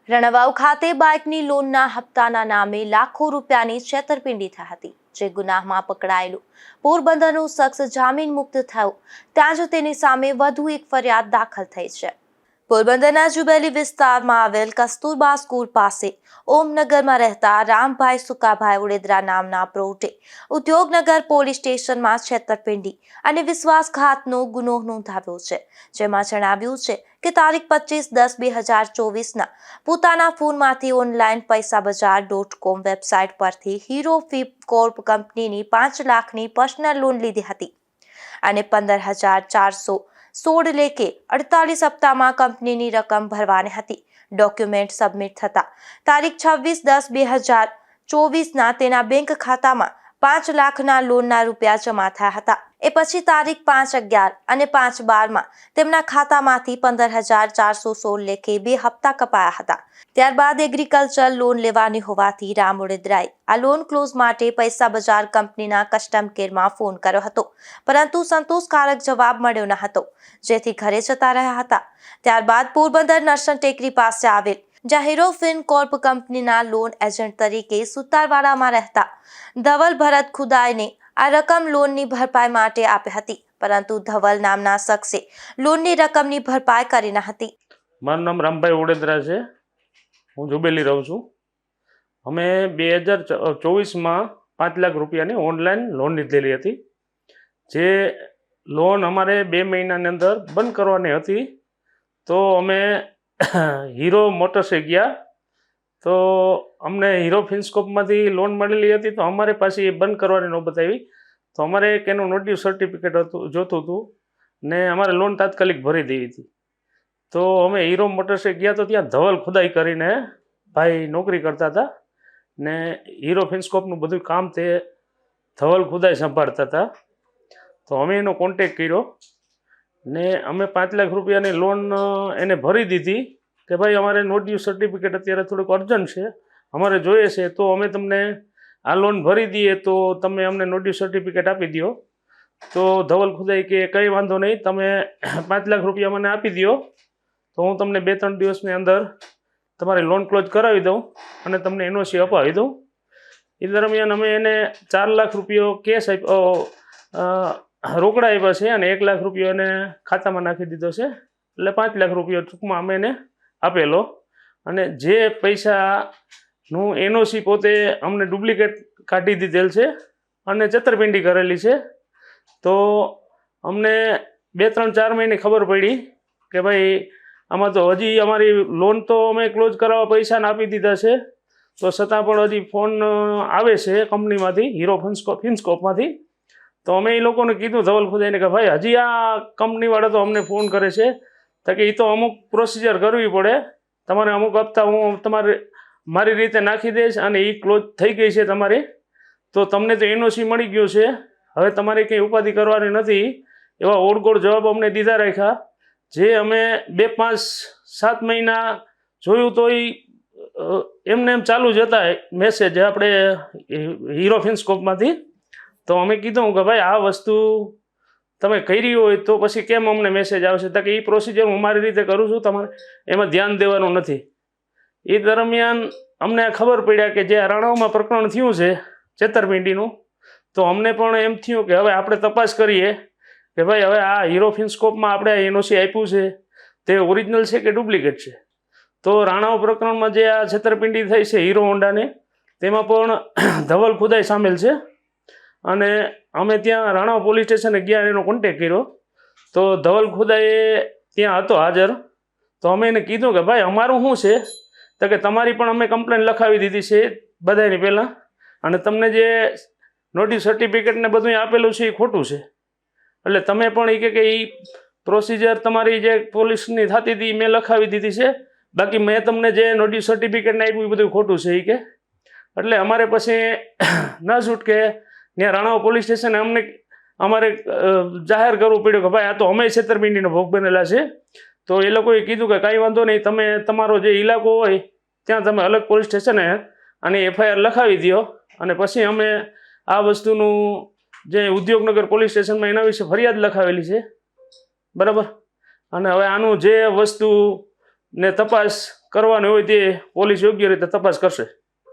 રણવાવ ખાતે બાઇકની લોનના હપ્તાના નામે લાખો રૂપિયાની છેતરપિંડી થઈ હતી, જે ગુનામાં પકડાયેલું પોરબંદરનો શખ્સ જામીન મુક્ત થયો ત્યાં જ તેની સામે વધુ એક ફરિયાદ દાખલ થઈ છે। પોરબંદરના જુબેલી વિસ્તારમાં આવેલ કસ્તુરબા સ્કૂલ પાસે ઓમનગરમાં રહેતા રામભાઈ સુકાભાઈ ઉડેદરા નામના પ્રૌઢે ઉદ્યોગનગર પોલીસ સ્ટેશનમાં છેતરપિંડી અને વિશ્વાસઘાતનો ગુનો નોંધાવ્યો છે, જેમાં જણાવ્યું છે કે તારીખ 25/10/2024ના પોતાના ફોનમાંથી ઓનલાઈન પૈસાબજાર.com વેબસાઇટ પરથી હીરો ફિપ કોર્પ કંપનીની 5 લાખની પર્સનલ લોન લીધી હતી અને 15,416 લેખે 48 હપ્તામાં કંપનીની રકમ ભરવાની હતી। ડોક્યુમેન્ટ સબમિટ થતા તારીખ 26/10/2024ના તેના બેંક ખાતામાં 5 લાખના લોનના રૂપિયા જમા થયા હતા। એ પછી તારીખ 5/11 અને 5/12માં તેમના ખાતામાંથી 15,416 લેખે 2 હપ્તા કપાયા હતા। ત્યારબાદ એગ્રીકલ્ચર લોન લેવાની હોવાથી રામ ઉડેદરાએ આ લોન ક્લોઝ માટે પૈસા બજાર કંપનીના કસ્ટમ કેરમાં ફોન કર્યો હતો, પરંતુ સંતોષકારક જવાબ મળ્યો ન હતો, જેથી ઘરે જતા રહ્યા હતા। ત્યારબાદ પોરબંદર નરસણ ટેકરી પાસે આવેલ હીરો ફિન કોર્પ કંપનીના લોન એજન્ટ તરીકે સુતારવાડામાં રહેતા ધવલ ભરત ખુદાઈને આ રકમ લોનની ભરપાઈ માટે આપી હતી, પરંતુ ધવલ નામના શખ્સે લોનની રકમની ભરપાઈ કરી ન હતી। મારું નામ રામભાઈ ઉડેદરા છે, હું જુબેલી રહું છું। અમે 2024માં 5 લાખ રૂપિયાની ઓનલાઈન લોન લીધેલી હતી, જે લોન અમારે 2 મહિનાની અંદર બંધ કરવાની હતી। તો અમે હીરો મોટર્સે ગયા, તો અમને હીરો ફિનસ્કોપમાંથી લોન મળેલી હતી, તો અમારે પાછી એ બંધ કરવાની નોબત આવી। તો અમારે એક એનું નોટિસ સર્ટિફિકેટ જોતું હતું ને અમારે લોન તાત્કાલિક ભરી દેવી હતી। તો અમે હીરો મોટર્સે ગયા, તો ત્યાં ધવલ ખુદાઈ કરીને ભાઈ નોકરી કરતા હતા ને હીરો ફિનસ્કોપનું બધું કામ તે ધવલ ખુદાઈ સંભાળતા હતા। તો અમે એનો કોન્ટેક કર્યો ને અમે 5 લાખ રૂપિયાની લોન એને ભરી દીધી કે ભાઈ અમારે નોટિસ સર્ટિફિકેટ અત્યારે થોડુંક અર્જન્ટ છે, અમારે જોઈએ છે, તો અમે તમને આ લોન ભરી દઈએ તો તમે અમને નોટિસ સર્ટિફિકેટ આપી દો। તો ધવલ ખુદાઈ કે કંઈ વાંધો નહીં, તમે 5 લાખ રૂપિયા મને આપી દો તો હું તમને 2-3 દિવસની અંદર તમારી લોન ક્લોઝ કરાવી દઉં અને તમને એનઓસી અપાવી દઉં। એ દરમિયાન અમે એને 4 લાખ રૂપિયા કેશ રોકડા આપ્યા છે અને 1 લાખ રૂપિયા એને ખાતામાં નાખી દીધો છે, એટલે 5 લાખ રૂપિયા ટૂંકમાં અમે એને આપેલો। અને જે પૈસાનું એનઓસી પોતે અમને ડુપ્લિકેટ કાઢી દીધેલ છે અને છેતરપિંડી કરેલી છે। તો અમને 2-3-4 મહિને ખબર પડી કે ભાઈ આમાં તો હજી અમારી લોન તો અમે ક્લોઝ કરાવવા પૈસાને આપી દીધા છે, તો છતાં પણ હજી ફોન આવે છે કંપનીમાંથી, હીરો ફિનસ્કોપમાંથી। તો અમે એ લોકોને કીધું ધવલ ખુદાઈને કે ભાઈ હજી આ કંપનીવાળા તો અમને ફોન કરે છે, તો કે એ તો અમુક પ્રોસિજર કરવી પડે, તમારે અમુક હપ્તા હું તમારે મારી રીતે નાખી દઈશ અને એ ક્લોઝ થઈ ગઈ છે તમારી, તો તમને તો એનઓસી મળી ગયું છે, હવે તમારે કંઈ ઉપાધિ કરવાની નથી। એવા ઓળગોળ જવાબ અમને દીધા રાખ્યા, જે અમે 2-5-7 મહિના જોયું તો એમને એમ ચાલુ જ હતા મેસેજ આપણે હીરો ફિનસ્કોપમાંથી। તો અમે કીધું કે ભાઈ આ વસ્તુ તમે કરી હોય તો પછી કેમ અમને મેસેજ આવશે, તો કે એ પ્રોસિજર હું મારી રીતે કરું છું, તમારે એમાં ધ્યાન દેવાનું નથી। એ દરમિયાન અમને ખબર પડ્યા કે જે રણાવમાં પ્રકરણ થયું છે છેતરપિંડીનું, તો અમને પણ એમ થયું કે હવે આપણે તપાસ કરીએ કે ભાઈ હવે આ હીરો ફિનસ્કોપમાં આપણે એનઓસી આપ્યું છે તે ઓરિજિનલ છે કે ડુપ્લિકેટ છે। તો રાણાવ પ્રકરણમાં જે આ છેતરપિંડી થઈ છે હીરો હોન્ડાને, તેમાં પણ ધવલ ખુદાઈ સામેલ છે। અને અમે ત્યાં રાણાવ પોલીસ સ્ટેશને ગયા, એનો કોન્ટેક કર્યો, તો ધવલ ખુદાઈ ત્યાં હતો હાજર। તો અમે એને કીધું કે ભાઈ અમારું શું છે, તો કે તમારી પણ અમે કમ્પ્લેન લખાવી દીધી છે બધાની પહેલાં, અને તમને જે નોટિસ સર્ટિફિકેટ ને બધું આપેલું છે એ ખોટું છે, એટલે તમે પણ એ કે એ પ્રોસિજર તમારી જે પોલીસની થતી હતી મેં લખાવી દીધી છે, બાકી મેં તમને જે નોટિસ સર્ટિફિકેટને આપ્યું એ બધું ખોટું છે એ કે। એટલે અમારે પછી ન છૂટકે ત્યાં રાણાવ પોલીસ સ્ટેશને અમારે જાહેર કરવું પડ્યું કે ભાઈ આ તો અમે છેતરપિંડીનો ભોગ બનેલા છે। તો એ લોકોએ કીધું કે કાંઈ વાંધો નહીં, તમે તમારો જે ઇલાકો હોય ત્યાં તમે અલગ પોલીસ સ્ટેશને આની એફઆઈઆર લખાવી દો, અને પછી અમે આ વસ્તુનું જે ઉદ્યોગનગર પોલીસ સ્ટેશનમાં એના વિશે ફરિયાદ લખાવેલી છે, બરાબર। અને હવે આનું જે વસ્તુ ને તપાસ કરવાની હોય તે પોલીસ યોગ્ય રીતે તપાસ કરશે.